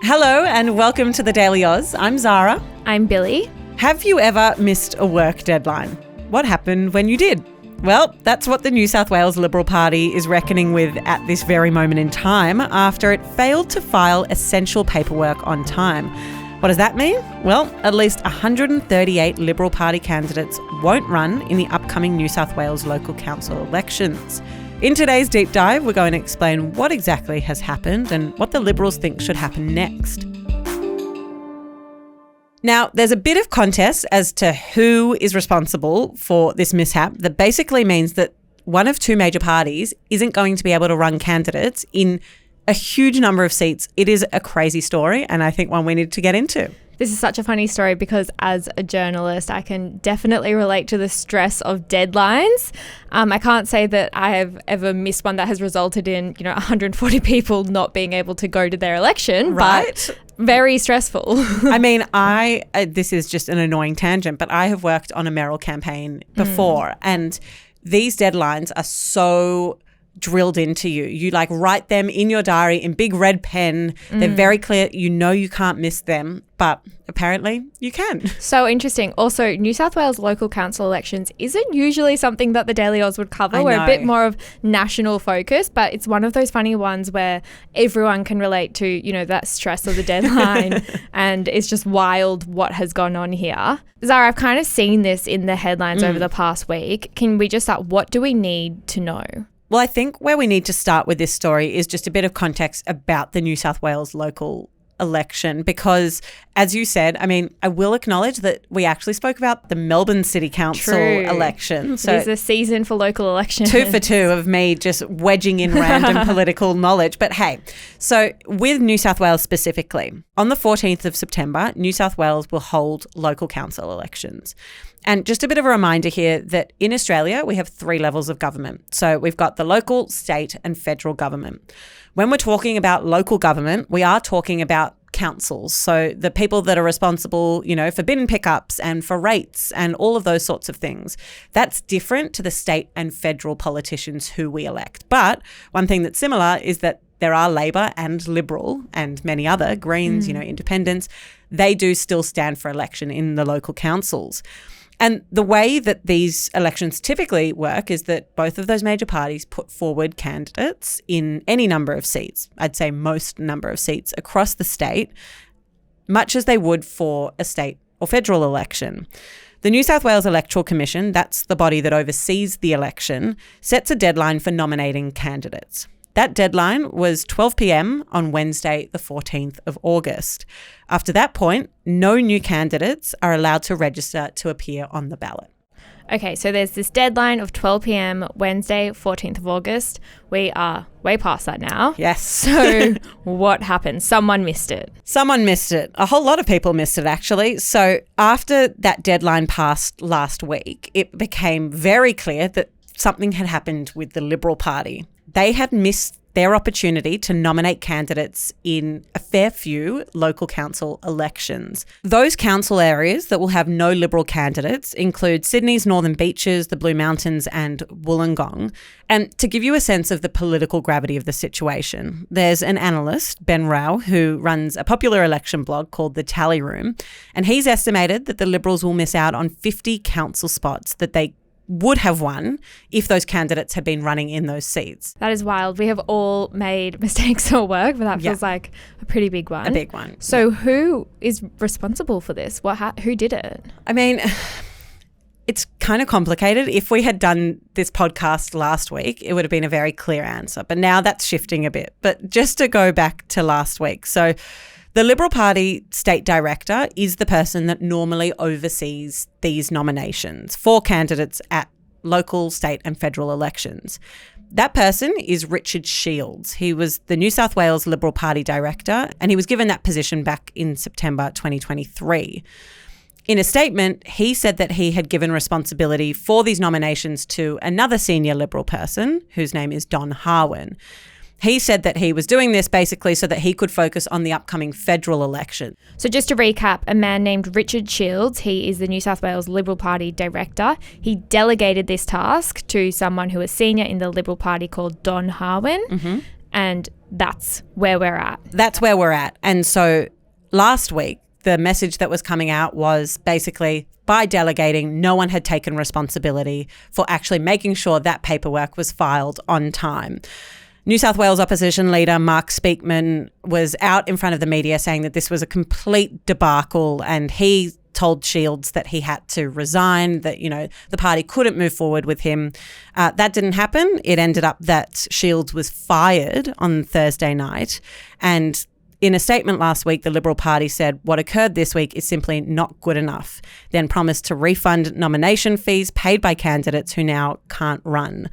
Hello and welcome to the Daily Aus. I'm Zara. I'm Billi. Have you ever missed a work deadline? What happened when you did? Well, that's what the New South Wales Liberal Party is reckoning with at this very moment in time after it failed to file essential paperwork on time. What does that mean? Well, at least 138 Liberal Party candidates won't run in the upcoming New South Wales local council elections. In today's deep dive, we're going to explain what exactly has happened and what the Liberals think should happen next. Now, there's a bit of contest as to who is responsible for this mishap that basically means that one of two major parties isn't going to be able to run candidates in a huge number of seats. It is a crazy story, and I think one we need to get into. This is such a funny story because as a journalist, I can definitely relate to the stress of deadlines. I can't say that I have ever missed one that has resulted in, 140 people not being able to go to their election. Right. But very stressful. I mean, this is just an annoying tangent, but I have worked on a mayoral campaign before, and these deadlines are so drilled into you. You write them in your diary in big red pen. They're very clear. You know you can't miss them, but apparently you can. So interesting. Also, New South Wales local council elections isn't usually something that the Daily Aus would cover. We're a bit more of national focus, but it's one of those funny ones where everyone can relate to, that stress of the deadline and it's just wild what has gone on here. Zara, I've kind of seen this in the headlines over the past week. Can we just start? What do we need to know? Well, I think where we need to start with this story is just a bit of context about the New South Wales local election because, as you said, I will acknowledge that we actually spoke about the Melbourne City Council election. So it's a season for local elections. 2 for 2 of me just wedging in random political knowledge. But hey, so with New South Wales specifically, on the 14th of September, New South Wales will hold local council elections. And just a bit of a reminder here that in Australia, we have 3 levels of government. So we've got the local, state and federal government. When we're talking about local government, we are talking about councils. So the people that are responsible, for bin pickups and for rates and all of those sorts of things. That's different to the state and federal politicians who we elect. But one thing that's similar is that there are Labor and Liberal and many other Greens, independents. They do still stand for election in the local councils. And the way that these elections typically work is that both of those major parties put forward candidates in any number of seats, I'd say most number of seats across the state, much as they would for a state or federal election. The New South Wales Electoral Commission, that's the body that oversees the election, sets a deadline for nominating candidates. That deadline was 12 p.m. on Wednesday, the 14th of August. After that point, no new candidates are allowed to register to appear on the ballot. Okay, so there's this deadline of 12 p.m. Wednesday, 14th of August. We are way past that now. Yes. So what happened? Someone missed it. Someone missed it. A whole lot of people missed it, actually. So after that deadline passed last week, it became very clear that something had happened with the Liberal Party. They had missed their opportunity to nominate candidates in a fair few local council elections. Those council areas that will have no Liberal candidates include Sydney's Northern Beaches, the Blue Mountains and Wollongong. And to give you a sense of the political gravity of the situation, there's an analyst, Ben Rao, who runs a popular election blog called The Tally Room, and he's estimated that the Liberals will miss out on 50 council spots that they would have won if those candidates had been running in those seats. That is wild. We have all made mistakes at work, but that feels like a pretty big one. A big one. So who is responsible for this? Who did it? It's kind of complicated. If we had done this podcast last week, it would have been a very clear answer. But now that's shifting a bit. But just to go back to last week. So the Liberal Party state director is the person that normally oversees these nominations for candidates at local, state and federal elections. That person is Richard Shields. He was the New South Wales Liberal Party director and he was given that position back in September 2023. In a statement, he said that he had given responsibility for these nominations to another senior Liberal person whose name is Don Harwin. He said that he was doing this basically so that he could focus on the upcoming federal election. So just to recap, a man named Richard Shields, he is the New South Wales Liberal Party director. He delegated this task to someone who is senior in the Liberal Party called Don Harwin. Mm-hmm. And that's where we're at. That's where we're at. And so last week, the message that was coming out was basically by delegating, no one had taken responsibility for actually making sure that paperwork was filed on time. New South Wales opposition leader Mark Speakman was out in front of the media saying that this was a complete debacle, and he told Shields that he had to resign, that, the party couldn't move forward with him. That didn't happen. It ended up that Shields was fired on Thursday night. And in a statement last week, the Liberal Party said what occurred this week is simply not good enough, then promised to refund nomination fees paid by candidates who now can't run.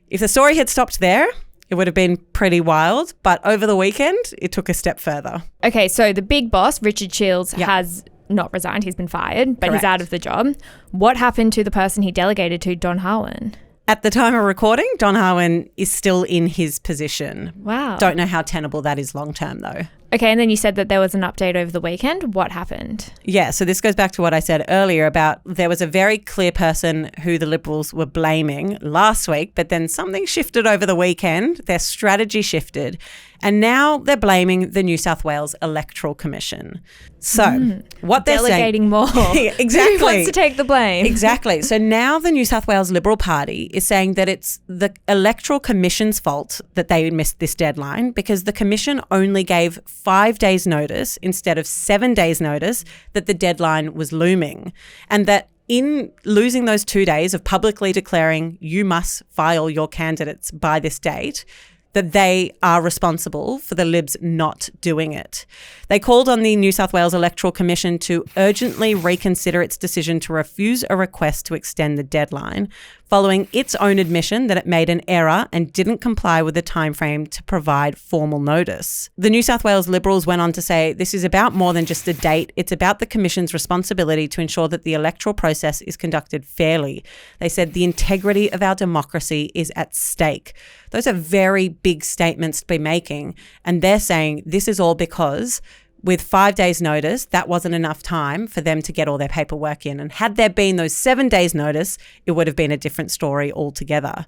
If the story had stopped there, it would have been pretty wild, but over the weekend, it took a step further. Okay, so the big boss, Richard Shields, has not resigned. He's been fired, but Correct. He's out of the job. What happened to the person he delegated to, Don Harwin? At the time of recording, Don Harwin is still in his position. Wow. Don't know how tenable that is long term, though. Okay, and then you said that there was an update over the weekend. What happened? Yeah, so this goes back to what I said earlier about there was a very clear person who the Liberals were blaming last week, but then something shifted over the weekend. Their strategy shifted, and now they're blaming the New South Wales Electoral Commission. So what they're delegating more. Exactly. Who wants to take the blame? Exactly. So now the New South Wales Liberal Party is saying that it's the Electoral Commission's fault that they missed this deadline because the Commission only gave 5 days notice instead of 7 days notice that the deadline was looming, and that in losing those 2 days of publicly declaring you must file your candidates by this date, that they are responsible for the Libs not doing it. They called on the New South Wales Electoral Commission to urgently reconsider its decision to refuse a request to extend the deadline, following its own admission that it made an error and didn't comply with the timeframe to provide formal notice. The New South Wales Liberals went on to say this is about more than just a date. It's about the Commission's responsibility to ensure that the electoral process is conducted fairly. They said the integrity of our democracy is at stake. Those are very big statements to be making. And they're saying this is all because with 5 days notice, that wasn't enough time for them to get all their paperwork in. And had there been those 7 days notice, it would have been a different story altogether.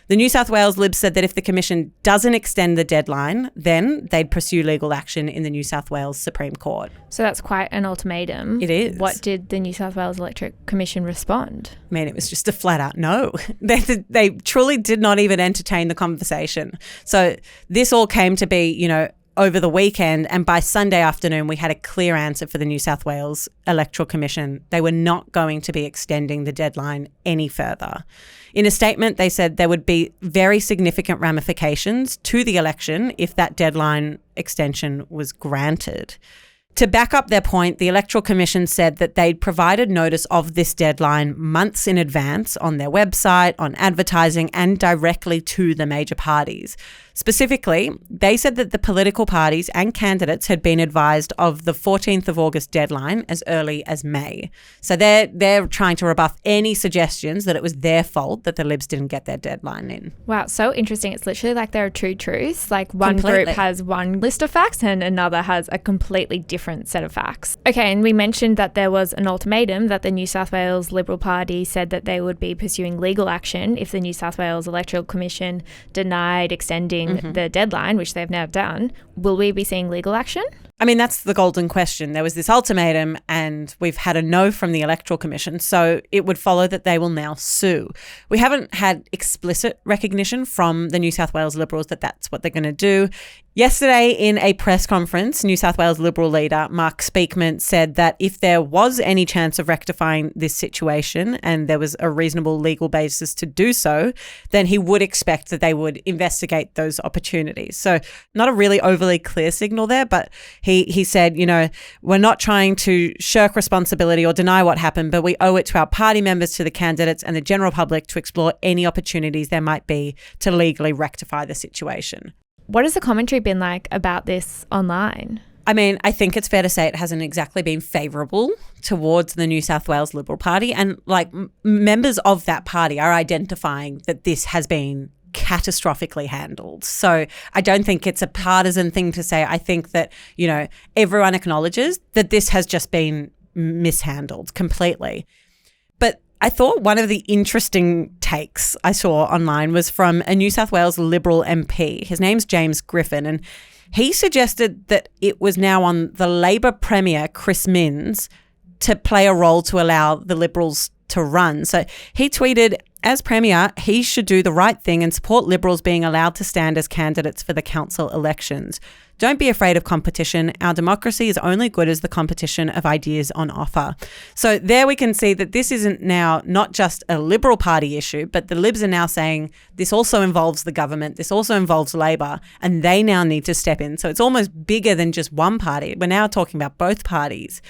The New South Wales Libs said that if the Commission doesn't extend the deadline, then they'd pursue legal action in the New South Wales Supreme Court. So that's quite an ultimatum. It is. What did the New South Wales Electoral Commission respond? I mean, it was just a flat out no. They truly did not even entertain the conversation. So this all came to be, over the weekend, and by Sunday afternoon, we had a clear answer for the New South Wales Electoral Commission. They were not going to be extending the deadline any further. In a statement, they said there would be very significant ramifications to the election if that deadline extension was granted. To back up their point, the Electoral Commission said that they'd provided notice of this deadline months in advance on their website, on advertising, and directly to the major parties. Specifically, they said that the political parties and candidates had been advised of the 14th of August deadline as early as May. So they're trying to rebuff any suggestions that it was their fault that the Libs didn't get their deadline in. Wow, so interesting. It's literally like there are two truths. Like one Completely. group has one list of facts and another has a completely different set of facts. Okay, and we mentioned that there was an ultimatum that the New South Wales Liberal Party said that they would be pursuing legal action if the New South Wales Electoral Commission denied extending the deadline, which they've now done. Will we be seeing legal action? I mean, that's the golden question. There was this ultimatum and we've had a no from the Electoral Commission, so it would follow that they will now sue. We haven't had explicit recognition from the New South Wales Liberals that that's what they're going to do. Yesterday in a press conference, New South Wales Liberal leader Mark Speakman said that if there was any chance of rectifying this situation and there was a reasonable legal basis to do so, then he would expect that they would investigate those opportunities. So not a really overly clear signal there, but he said, we're not trying to shirk responsibility or deny what happened, but we owe it to our party members, to the candidates and the general public to explore any opportunities there might be to legally rectify the situation. What has the commentary been like about this online? I mean, I think it's fair to say it hasn't exactly been favourable towards the New South Wales Liberal Party. And members of that party are identifying that this has been catastrophically handled. So I don't think it's a partisan thing to say. I think that, everyone acknowledges that this has just been mishandled completely. But I thought one of the interesting takes I saw online was from a New South Wales Liberal MP. His name's James Griffin, and he suggested that it was now on the Labor Premier, Chris Minns, to play a role to allow the Liberals to run. So he tweeted, as Premier, he should do the right thing and support Liberals being allowed to stand as candidates for the council elections. Don't be afraid of competition. Our democracy is only good as the competition of ideas on offer. So there we can see that this isn't now not just a Liberal Party issue, but the Libs are now saying this also involves the government, this also involves Labor, and they now need to step in. So it's almost bigger than just one party. We're now talking about both parties.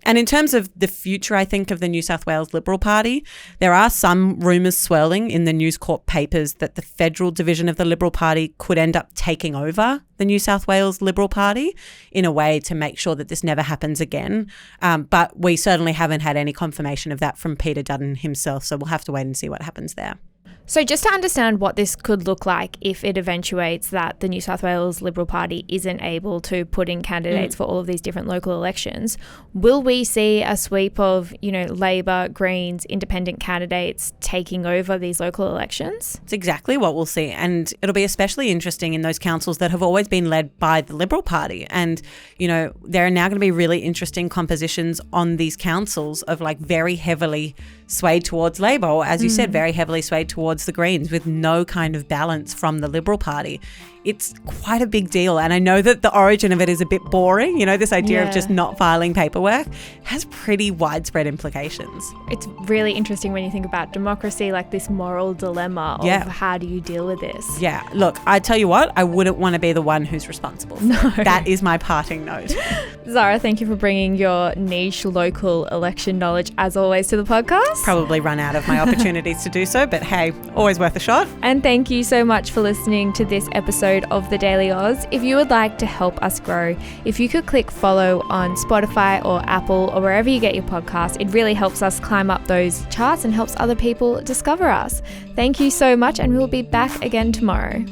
And in terms of the future, I think, of the New South Wales Liberal Party, there are some rumours swirling in the News Corp papers that the federal division of the Liberal Party could end up taking over the New South Wales Liberal Party in a way to make sure that this never happens again. But we certainly haven't had any confirmation of that from Peter Dutton himself, so we'll have to wait and see what happens there. So just to understand what this could look like if it eventuates that the New South Wales Liberal Party isn't able to put in candidates for all of these different local elections, will we see a sweep of, Labor, Greens, independent candidates taking over these local elections? It's exactly what we'll see. And it'll be especially interesting in those councils that have always been led by the Liberal Party. And, there are now going to be really interesting compositions on these councils of very heavily swayed towards Labor, or as you said, very heavily swayed towards the Greens with no kind of balance from the Liberal Party. It's quite a big deal. And I know that the origin of it is a bit boring. This idea of just not filing paperwork has pretty widespread implications. It's really interesting when you think about democracy, like this moral dilemma of how do you deal with this? Yeah. Look, I tell you what, I wouldn't want to be the one who's responsible. No. That is my parting note. Zara, thank you for bringing your niche local election knowledge, as always, to the podcast. Probably run out of my opportunities to do so, but hey, always worth a shot. And thank you so much for listening to this episode of the Daily Aus. If you would like to help us grow, if you could click follow on Spotify or Apple or wherever you get your podcast, it really helps us climb up those charts and helps other people discover us. Thank you so much, and we'll be back again tomorrow.